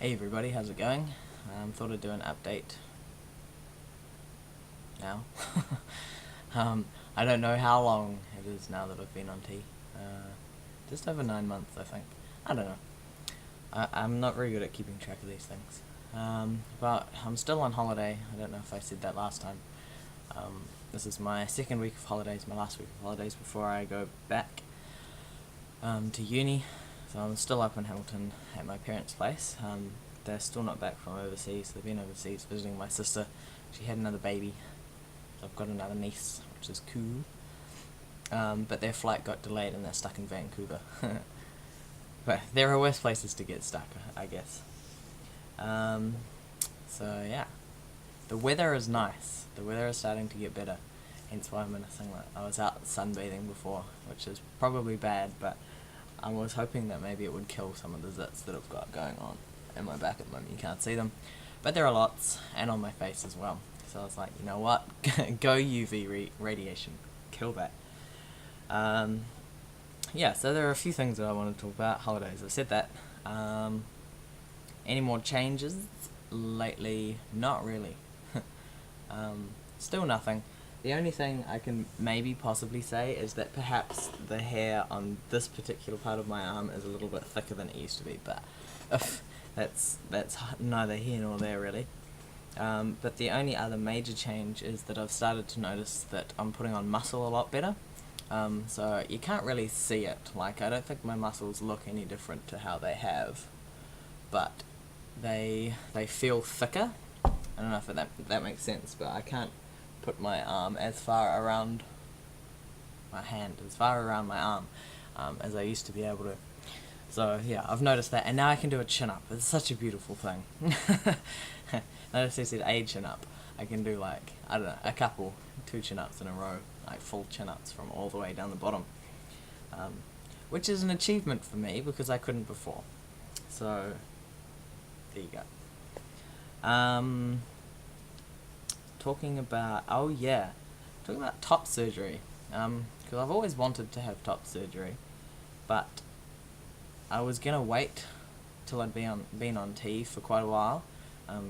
Hey everybody, how's it going? Thought I'd do an update now. I don't know how long it is now that I've been on tea. Just over 9 months, I think. I don't know. I'm not very good at keeping track of these things. But I'm still on holiday. I don't know if I said that last time. This is my second week of holidays, my last week of holidays before I go back to uni. So I'm still up in Hamilton at my parents' place. They're still not back from overseas. They've been overseas visiting my sister. She had another baby. So I've got another niece, which is cool. But their flight got delayed and they're stuck in Vancouver. But there are worse places to get stuck, I guess. So yeah. The weather is nice. The weather is starting to get better. Hence why I'm in a singlet. I was out sunbathing before, which is probably bad, but I was hoping that maybe it would kill some of the zits that I've got going on in my back at the moment. You can't see them, but there are lots, and on my face as well. So I was like, you know what? Go UV radiation. Kill that. Yeah, so there are a few things that I want to talk about. Holidays, I've said that. Any more changes lately? Not really. Still nothing. The only thing I can maybe possibly say is that perhaps the hair on this particular part of my arm is a little bit thicker than it used to be, but that's neither here nor there really. But the only other major change is that I've started to notice that I'm putting on muscle a lot better. So you can't really see it. Like, I don't think my muscles look any different to how they have, but they feel thicker. I don't know if that makes sense, but I can't put my arm as far around my hand, as far around my arm, as I used to be able to. So yeah, I've noticed that, and now I can do a chin-up. It's such a beautiful thing. Notice I said a chin-up. I can do like, I don't know, two chin-ups in a row, like full chin-ups from all the way down the bottom. Which is an achievement for me, because I couldn't before. So, there you go. Talking about top surgery, because I've always wanted to have top surgery, but I was gonna wait till I'd been on T for quite a while,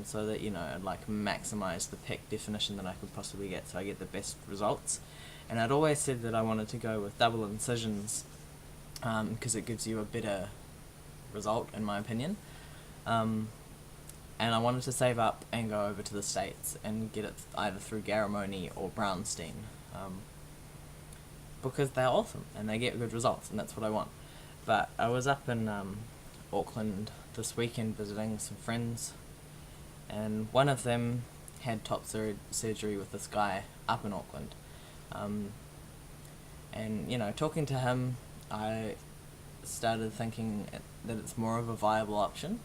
so that, I'd like maximise the pec definition that I could possibly get, so I get the best results. And I'd always said that I wanted to go with double incisions, because it gives you a better result, in my opinion. And I wanted to save up and go over to the States and get it either through Garamoni or Brownstein, because they're awesome and they get good results, and that's what I want. But I was up in Auckland this weekend visiting some friends, and one of them had top surgery with this guy up in Auckland. And talking to him, I started thinking that it's more of a viable option,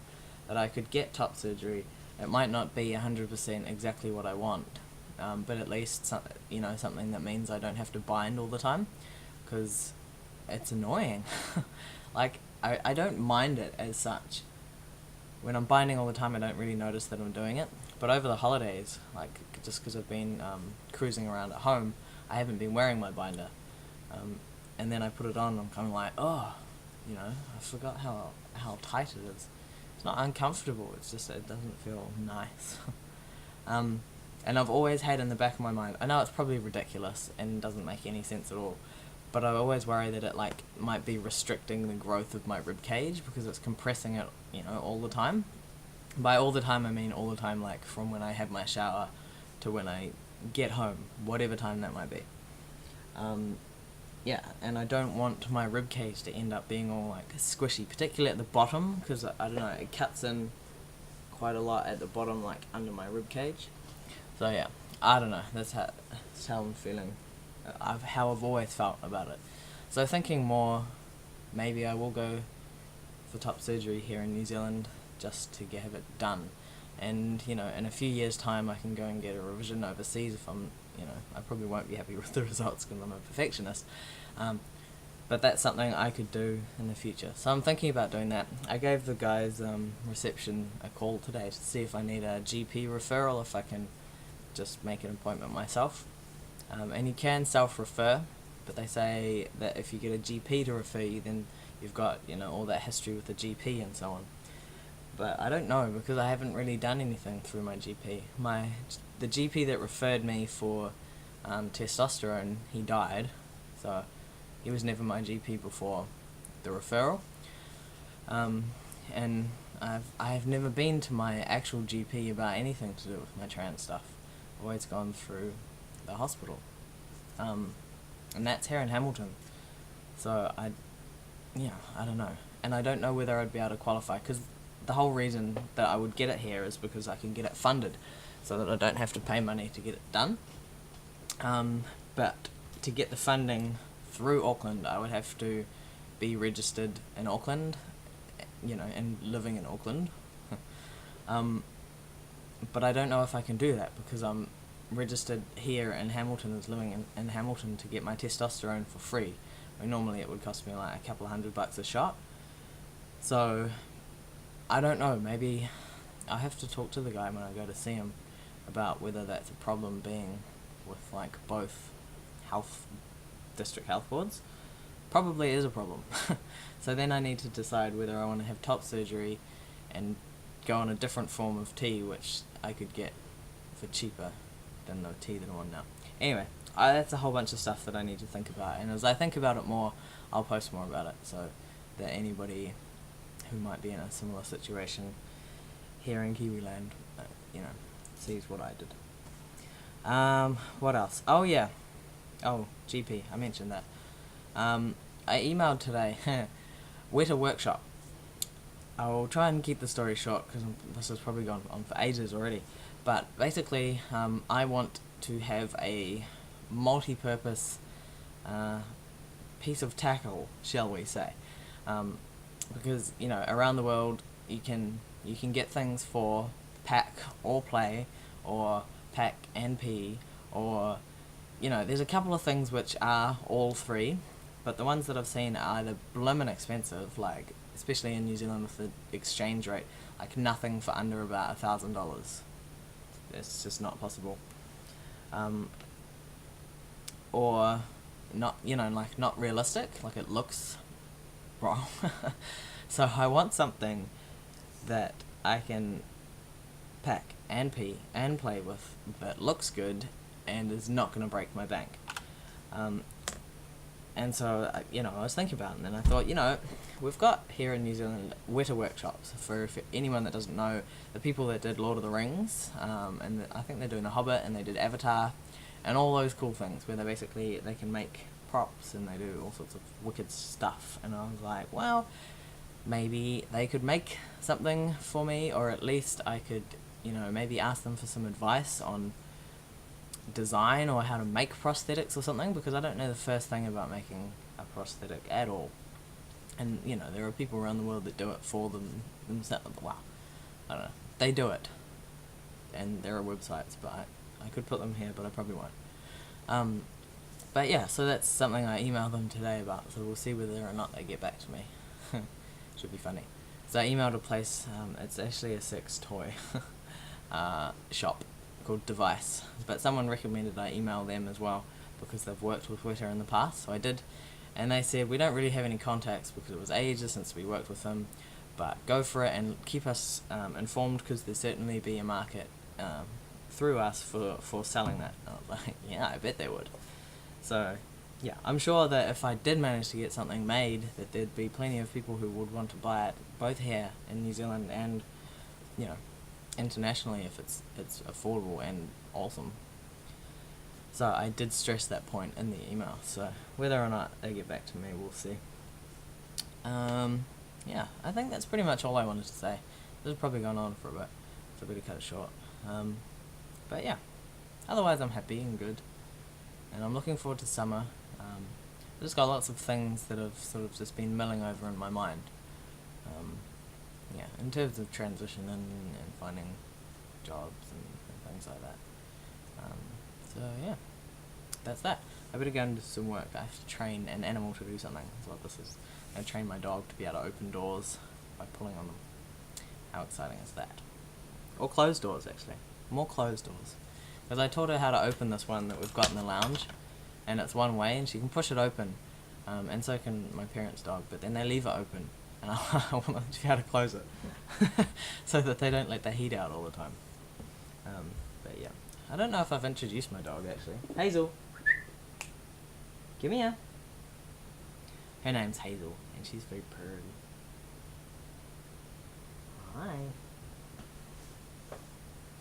that I could get top surgery. It might not be 100% exactly what I want, but at least something that means I don't have to bind all the time, because it's annoying. Like, I don't mind it as such. When I'm binding all the time, I don't really notice that I'm doing it, but over the holidays, like, just because I've been cruising around at home, I haven't been wearing my binder, and then I put it on, I'm kind of like, I forgot how tight it is. It's not uncomfortable, it's just that it doesn't feel nice. And I've always had in the back of my mind, I know it's probably ridiculous and doesn't make any sense at all, but I always worry that it might be restricting the growth of my rib cage, because it's compressing it, all the time. By all the time, I mean all the time, like from when I have my shower to when I get home, whatever time that might be. Yeah, and I don't want my rib cage to end up being all squishy, particularly at the bottom, because I don't know, it cuts in quite a lot at the bottom, under my rib cage. So yeah, I don't know, that's how I'm feeling, how I've always felt about it. So thinking more, maybe I will go for top surgery here in New Zealand just to have it done. And, in a few years' time I can go and get a revision overseas if I'm, I probably won't be happy with the results because I'm a perfectionist. But that's something I could do in the future. So I'm thinking about doing that. I gave the guys reception a call today to see if I need a GP referral, if I can just make an appointment myself. And you can self-refer, but they say that if you get a GP to refer you, then you've got, all that history with the GP and so on. but I don't know because I haven't really done anything through my GP. The GP that referred me for testosterone, he died, so he was never my GP before the referral. And I've never been to my actual GP about anything to do with my trans stuff. I've always gone through the hospital, and that's here in Hamilton. So I don't know, and I don't know whether I'd be able to qualify, because the whole reason that I would get it here is because I can get it funded, so that I don't have to pay money to get it done. But to get the funding through Auckland, I would have to be registered in Auckland, and living in Auckland. But I don't know if I can do that because I'm registered here in Hamilton as living in Hamilton to get my testosterone for free. I mean, normally it would cost me like a couple of $100 a shot. So I don't know, maybe I have to talk to the guy when I go to see him about whether that's a problem being with like both district health boards. Probably is a problem. So then I need to decide whether I want to have top surgery and go on a different form of tea, which I could get for cheaper than the tea that I'm on now. Anyway, that's a whole bunch of stuff that I need to think about, and as I think about it more, I'll post more about it, so that anybody who might be in a similar situation here in Kiwiland, sees what I did. What else? Oh yeah. Oh, GP, I mentioned that. I emailed today, Weta Workshop. I will try and keep the story short because this has probably gone on for ages already. But basically, I want to have a multi-purpose piece of tackle, shall we say? Because around the world you can get things for pack or play, or pack and pee, or there's a couple of things which are all three, but the ones that I've seen are either blimmin' expensive, like especially in New Zealand with the exchange rate, like nothing for under about $1,000. It's just not possible. Or not, not realistic, like it looks wrong. So I want something that I can pack and pee and play with that looks good and is not going to break my bank. And so, I was thinking about it, and then I thought, we've got here in New Zealand Weta Workshops. For anyone that doesn't know, the people that did Lord of the Rings, and I think they're doing The Hobbit, and they did Avatar, and all those cool things, where they can make props, and they do all sorts of wicked stuff. And I was like, well, maybe they could make something for me, or at least I could, maybe ask them for some advice on design or how to make prosthetics or something, because I don't know the first thing about making a prosthetic at all. And there are people around the world that do it for themselves. Wow, I don't know, they do it, and there are websites, but I could put them here, but I probably won't. But yeah, so that's something I emailed them today about, so we'll see whether or not they get back to me. Should be funny. So I emailed a place, it's actually a sex toy shop called Device, but someone recommended I email them as well because they've worked with Weta in the past, so I did, and they said we don't really have any contacts because it was ages since we worked with them, but go for it and keep us informed, because there'll certainly be a market through us for selling that. And I was like, yeah, I bet there would. So yeah, I'm sure that if I did manage to get something made, that there'd be plenty of people who would want to buy it, both here in New Zealand and internationally, if it's affordable and awesome. So I did stress that point in the email, so whether or not they get back to me, we'll see. Yeah, I think that's pretty much all I wanted to say. This has probably gone on for a bit, so I better cut it short. But yeah, otherwise I'm happy and good, and I'm looking forward to summer. I've just got lots of things that have sort of just been milling over in my mind. Yeah, in terms of transition and finding jobs and things like that. So yeah, that's that. I better go and do some work. I have to train an animal to do something. That's what this is. I train my dog to be able to open doors by pulling on them. How exciting is that? Or closed doors, actually. More closed doors. Because I taught her how to open this one that we've got in the lounge, and it's one way, and she can push it open, and so can my parents' dog, but then they leave it open, and I want them to be able to close it so that they don't let the heat out all the time. But yeah, I don't know if I've introduced my dog actually. Hazel, come here. Her name's Hazel, and she's very pretty. Hi.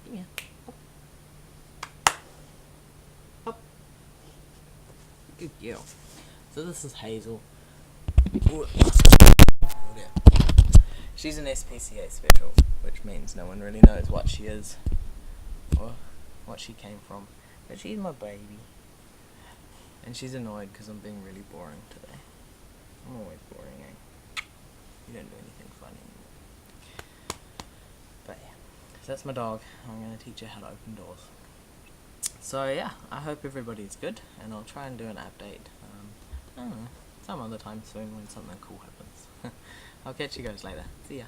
Come here. Up. Good girl. So this is Hazel. Ooh. She's an SPCA special, which means no one really knows what she is or what she came from. But she's my baby. And she's annoyed because I'm being really boring today. I'm always boring, eh? You don't do anything funny anymore. But yeah, so that's my dog. I'm going to teach her how to open doors. So yeah, I hope everybody's good, and I'll try and do an update. I don't know, some other time soon when something cool happens. I'll catch you guys later. See ya.